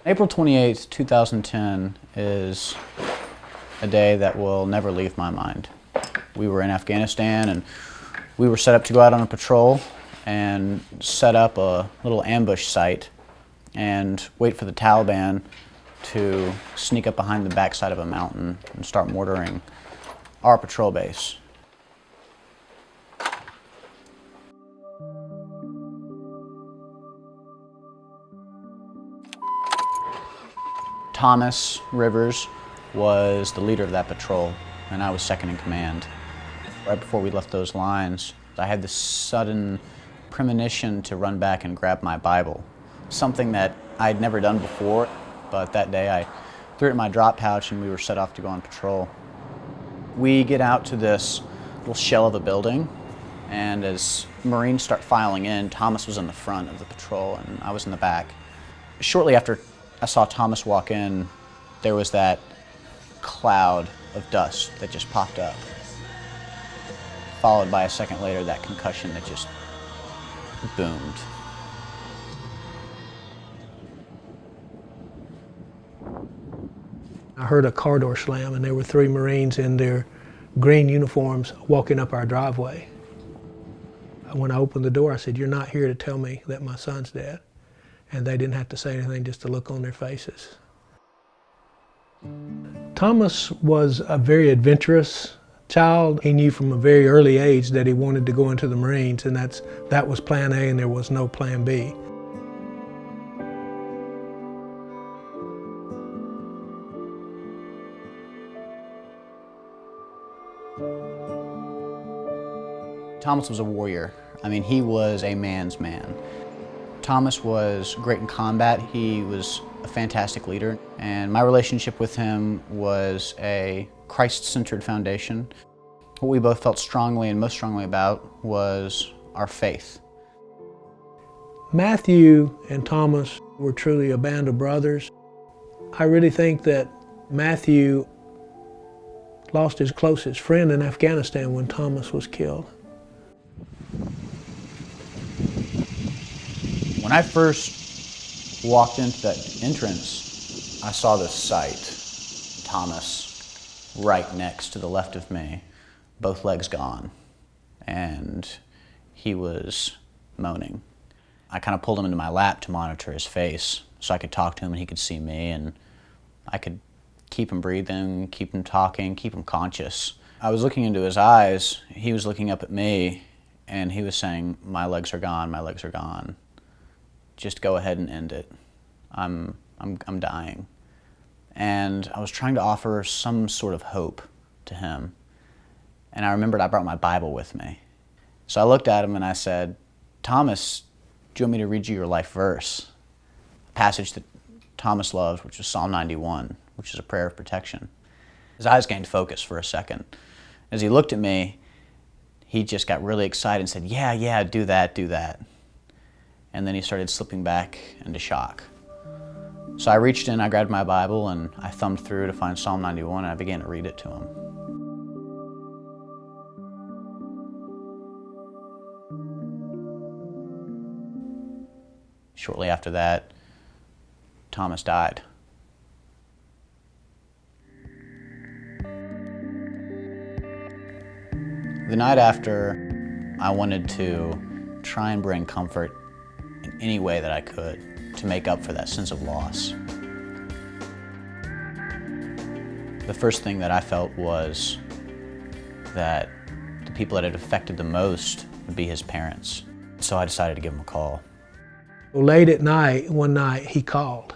April 28th, 2010 is a day that will never leave my mind. We were in Afghanistan and we were set up to go out on a patrol and set up a little ambush site and wait for the Taliban to sneak up behind the backside of a mountain and start mortaring our patrol base. Thomas Rivers was the leader of that patrol, and I was second in command. Right before we left those lines, I had this sudden premonition to run back and grab my Bible, something that I'd never done before, but that day I threw it in my drop pouch and we were set off to go on patrol. We get out to this little shell of a building, and as Marines start filing in, Thomas was in the front of the patrol and I was in the back. Shortly after I saw Thomas walk in, there was that cloud of dust that just popped up, followed by a second later that concussion that just boomed. I heard a car door slam and there were 3 Marines in their green uniforms walking up our driveway. When I opened the door, I said, "You're not here to tell me that my son's dead." And they didn't have to say anything, just to look on their faces. Thomas was a very adventurous child. He knew from a very early age that he wanted to go into the Marines, and that was plan A and there was no plan B. Thomas was a warrior. I mean, he was a man's man. Thomas was great in combat. He was a fantastic leader, and my relationship with him was a Christ-centered foundation. What we both felt strongly and most strongly about was our faith. Matthew and Thomas were truly a band of brothers. I really think that Matthew lost his closest friend in Afghanistan when Thomas was killed. When I first walked into that entrance, I saw this sight. Thomas right next to the left of me, both legs gone, and he was moaning. I kind of pulled him into my lap to monitor his face so I could talk to him and he could see me, and I could keep him breathing, keep him talking, keep him conscious. I was looking into his eyes, he was looking up at me, and he was saying, "My legs are gone, my legs are gone. Just go ahead and end it. I'm dying." And I was trying to offer some sort of hope to him. And I remembered I brought my Bible with me. So I looked at him and I said, "Thomas, do you want me to read you your life verse?" A passage that Thomas loved, which was Psalm 91, which is a prayer of protection. His eyes gained focus for a second. As he looked at me, he just got really excited and said, yeah, do that, do that. And then he started slipping back into shock. So I reached in, I grabbed my Bible, and I thumbed through to find Psalm 91, and I began to read it to him. Shortly after that, Thomas died. The night after, I wanted to try and bring comfort in any way that I could to make up for that sense of loss. The first thing that I felt was that the people that it affected the most would be his parents. So I decided to give him a call. Late at night, one night, he called.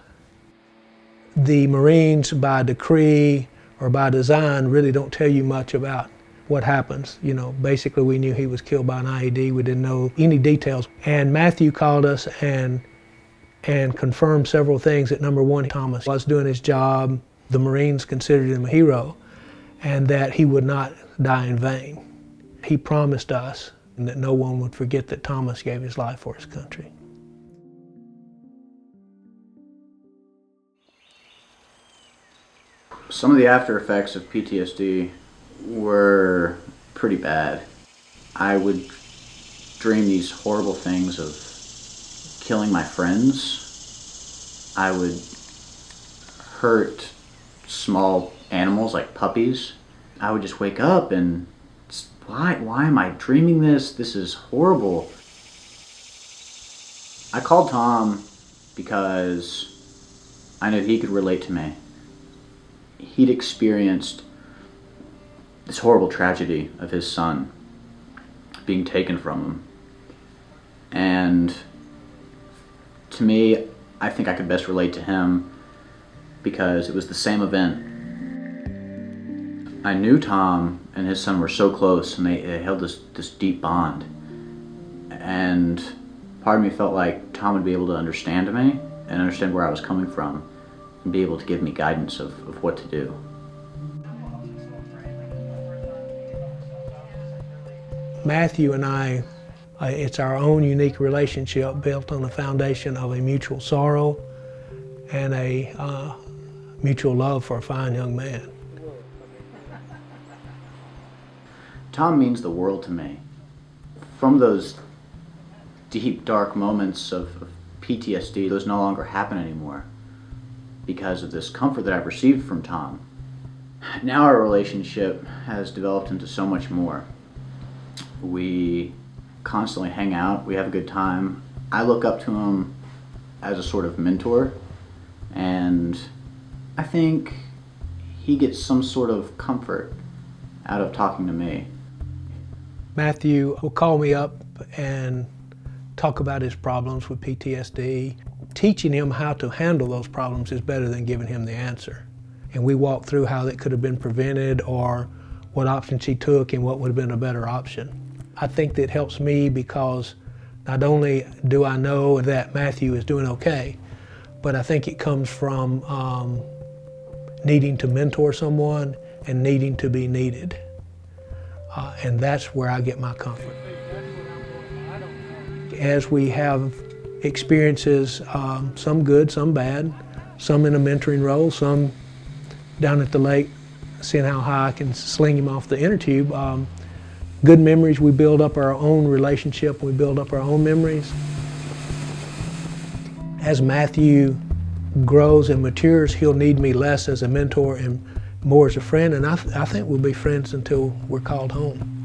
The Marines, by decree or by design, really don't tell you much about what happens. You know, basically we knew he was killed by an IED. We didn't know any details. And Matthew called us and confirmed several things. That number one, Thomas was doing his job. The Marines considered him a hero, and that he would not die in vain. He promised us that no one would forget that Thomas gave his life for his country. Some of the after effects of PTSD were pretty bad. I would dream these horrible things of killing my friends. I would hurt small animals like puppies, I would just wake up and why am I dreaming this? This is horrible. I called Tom because I knew he could relate to me. He'd experienced this horrible tragedy of his son being taken from him. And to me, I think I could best relate to him because it was the same event. I knew Tom and his son were so close, and they held this deep bond. And part of me felt like Tom would be able to understand me and understand where I was coming from and be able to give me guidance of what to do. Matthew and I, it's our own unique relationship built on the foundation of a mutual sorrow and a mutual love for a fine young man. Tom means the world to me. From those deep, dark moments of PTSD, those no longer happen anymore because of this comfort that I've received from Tom. Now our relationship has developed into so much more. We constantly hang out, we have a good time. I look up to him as a sort of mentor, and I think he gets some sort of comfort out of talking to me. Matthew will call me up and talk about his problems with PTSD. Teaching him how to handle those problems is better than giving him the answer. And we walk through how that could have been prevented or what options he took and what would have been a better option. I think that helps me because not only do I know that Matthew is doing okay, but I think it comes from needing to mentor someone and needing to be needed. And that's where I get my comfort. As we have experiences, some good, some bad, some in a mentoring role, some down at the lake, seeing how high I can sling him off the inner tube. Good memories, we build up our own relationship, we build up our own memories. As Matthew grows and matures, he'll need me less as a mentor and more as a friend, and I think we'll be friends until we're called home.